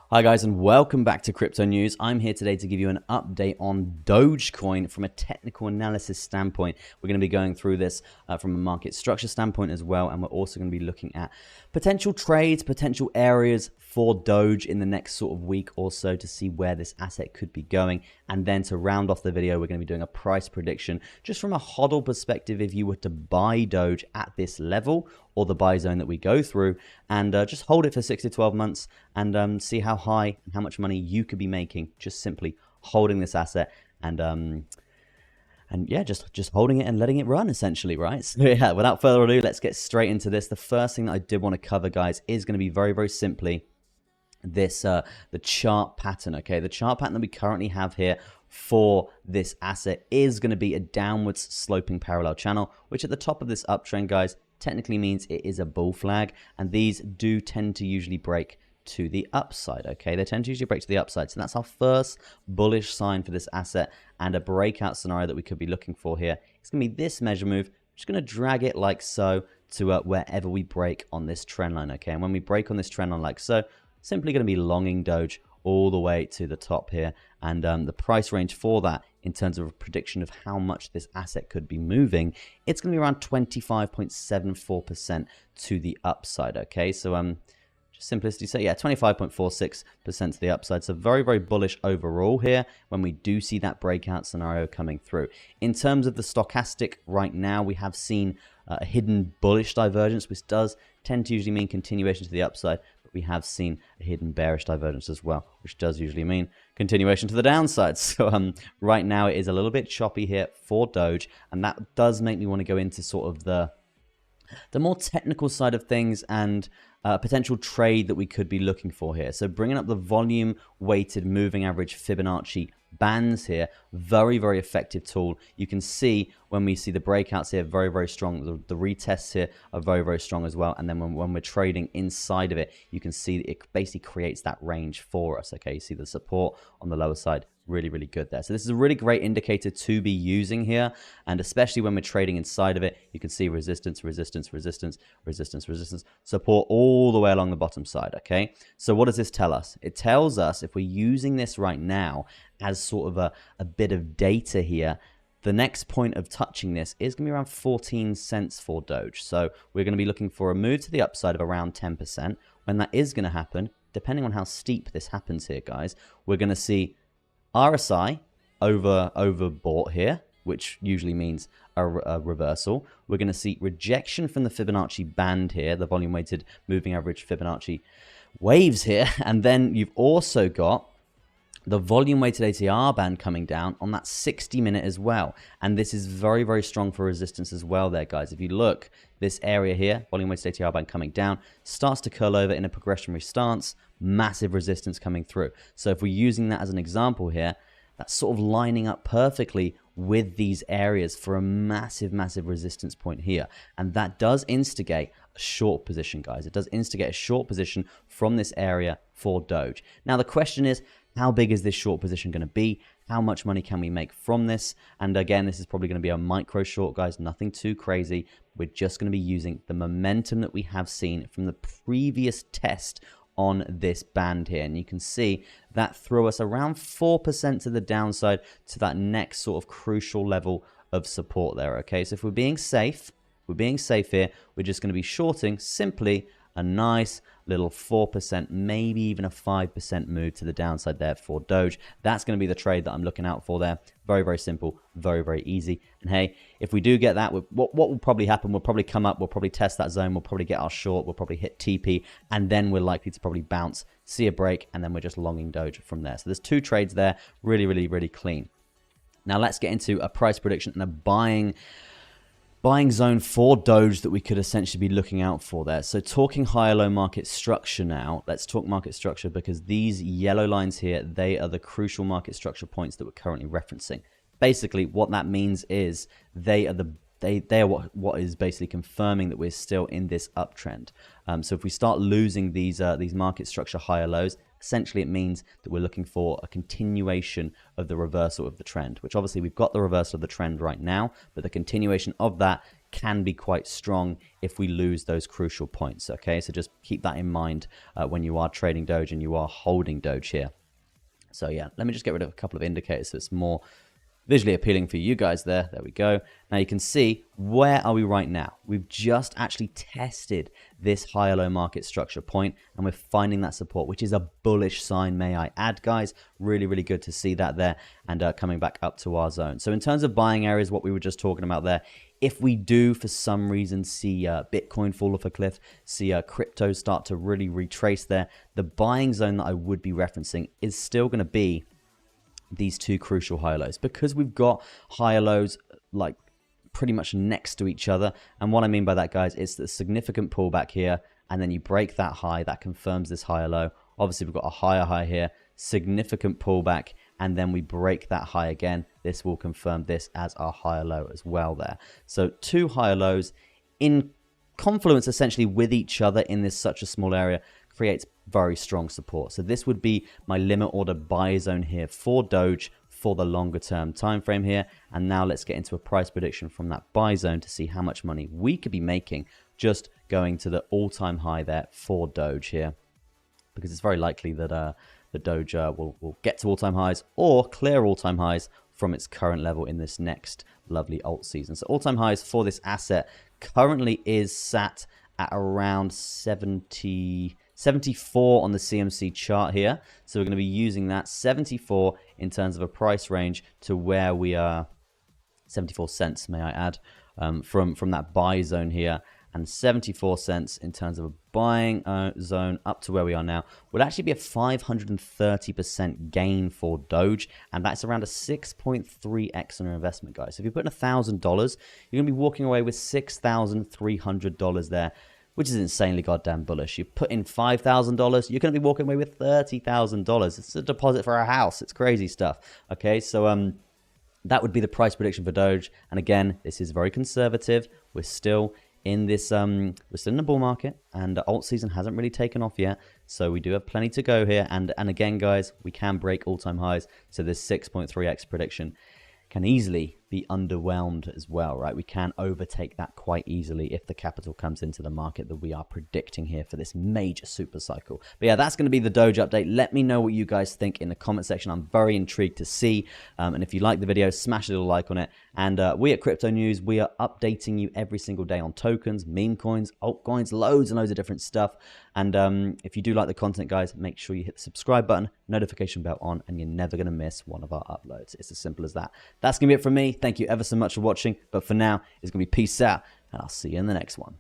Hi guys, and welcome back to Crypto News. I'm here today to give you an update on Dogecoin from a technical analysis standpoint. We're going to be going through this from a market structure standpoint as well, and we're also going to be looking at potential trades, potential areas for Doge in the next sort of week or so to see where this asset could be going. And then to round off the video, we're going to be doing a price prediction just from a hodl perspective if you were to buy Doge at this level or the buy zone that we go through, and just hold it for 6 to 12 months and see how high and how much money you could be making just simply holding this asset and yeah, just holding it and letting it run essentially, right? So yeah, without further ado, let's get straight into this. The first thing that I did want to cover, guys, is going to be very simply this the chart pattern. Okay, the chart pattern that we currently have here for this asset is going to be a downwards sloping parallel channel, which at the top of this uptrend, guys, technically means it is a bull flag, and these do tend to usually break to the upside. Okay, they tend to usually break to the upside, so that's our first bullish sign for this asset, and a breakout scenario that we could be looking for here. It's going to be this measure move. Just going to drag it like so to wherever we break on this trend line. Okay, and when we break on this trend line like so, simply going to be longing Doge all the way to the top here, and the price range for that in terms of a prediction of how much this asset could be moving, it's going to be around 25.74% to the upside. Okay, so just simplicity say, yeah, 25.46% to the upside. So very bullish overall here when we do see that breakout scenario coming through. In terms of the stochastic right now, we have seen a hidden bullish divergence, which does tend to usually mean continuation to the upside, but we have seen a hidden bearish divergence as well, which does usually mean continuation to the downside. So right now it is a little bit choppy here for Doge, and that does make me want to go into sort of the more technical side of things and potential trade that we could be looking for here. So bringing up the volume weighted moving average Fibonacci bands here, very effective tool. You can see when we see the breakouts here, very strong. The retests here are very strong as well, and then when we're trading inside of it, you can see it basically creates that range for us. Okay, you see the support on the lower side, really good there. So this is a really great indicator to be using here, and especially when we're trading inside of it, you can see resistance, support all the way along the bottom side. Okay, so what does this tell us? It tells us if we're using this right now as sort of a bit of data here, the next point of touching this is going to be around 14 cents for Doge. So we're going to be looking for a move to the upside of around 10%. When that is going to happen, depending on how steep this happens here, guys, we're going to see RSI overbought here, which usually means a reversal. We're going to see rejection from the Fibonacci band here, the volume weighted moving average Fibonacci waves here, and then you've also got the volume weighted ATR band coming down on that 60-minute as well. And this is very strong for resistance as well there, guys. If you look, this area here, volume weighted ATR band coming down, starts to curl over in a progressionary stance, massive resistance coming through. So if we're using that as an example here, that's sort of lining up perfectly with these areas for a massive resistance point here. And that does instigate a short position, guys. It does instigate a short position from this area for Doge. Now the question is, how big is this short position going to be? How much money can we make from this? And again, this is probably going to be a micro short, guys, nothing too crazy. We're just going to be using the momentum that we have seen from the previous test on this band here, and you can see that threw us around 4% to the downside to that next sort of crucial level of support there. Okay, so if we're being safe here, we're just going to be shorting simply a nice little 4%, maybe even a 5% move to the downside there for Doge. That's going to be the trade that I'm looking out for there. Very simple, very easy. And hey, if we do get that, what will probably happen, we'll probably come up, we'll probably test that zone, we'll probably get our short, we'll probably hit TP, and then we're likely to probably bounce, see a break, and then we're just longing Doge from there. So there's two trades there, really clean. Now let's get into a price prediction and a buying zone for Doge that we could essentially be looking out for there. So talking higher low market structure now, let's talk market structure, because these yellow lines here, they are the crucial market structure points that we're currently referencing. Basically what that means is they are what is basically confirming that we're still in this uptrend. So if we start losing these market structure higher lows, essentially it means that we're looking for a continuation of the reversal of the trend, which obviously we've got the reversal of the trend right now, but the continuation of that can be quite strong if we lose those crucial points. Okay, so just keep that in mind when you are trading Doge and you are holding Doge here. So yeah, let me just get rid of a couple of indicators so it's more visually appealing for you guys there. There we go. Now you can see, where are we right now? We've just actually tested this higher low market structure point, and we're finding that support, which is a bullish sign, may I add, guys. Really, really good to see that there, and coming back up to our zone. So in terms of buying areas, what we were just talking about there, if we do for some reason see Bitcoin fall off a cliff, see crypto start to really retrace there, the buying zone that I would be referencing is still going to be these two crucial high lows, because we've got higher lows like pretty much next to each other. And what I mean by that, guys, is the significant pullback here, and then you break that high, that confirms this higher low. Obviously we've got a higher high here, significant pullback, and then we break that high again. This will confirm this as our higher low as well there. So two higher lows in confluence essentially with each other in this such a small area creates very strong support. So this would be my limit order buy zone here for Doge for the longer term time frame here. And now let's get into a price prediction from that buy zone to see how much money we could be making just going to the all-time high there for Doge here, because it's very likely that the Doge will get to all-time highs or clear all-time highs from its current level in this next lovely alt season. So all-time highs for this asset currently is sat at around 74 on the CMC chart here. So we're going to be using that 74 in terms of a price range to where we are, 74 cents, may I add, from that buy zone here, and 74 cents in terms of a buying zone up to where we are now would actually be a 530% gain for Doge, and that's around a 6.3x on your investment, guys. So if you're putting $1,000, you're gonna be walking away with $6,300 there, which is insanely goddamn bullish. You put in $5,000, you're gonna be walking away with $30,000. It's a deposit for a house. It's crazy stuff. Okay, so that would be the price prediction for Doge. And again, this is very conservative. We're still in this we're still in the bull market, and alt season hasn't really taken off yet, so we do have plenty to go here. And again, guys, we can break all-time highs, so this 6.3x prediction can easily be underwhelmed as well, right? We can overtake that quite easily if the capital comes into the market that we are predicting here for this major super cycle. But yeah, that's going to be the Doge update. Let me know what you guys think in the comment section. I'm very intrigued to see. And if you like the video, smash a little like on it. And we at Crypto News, we are updating you every single day on tokens, meme coins, altcoins, loads and loads of different stuff. And if you do like the content, guys, make sure you hit the subscribe button, notification bell on, and you're never going to miss one of our uploads. It's as simple as that. That's going to be it from me. Thank you ever so much for watching. But for now, it's going to be peace out, and I'll see you in the next one.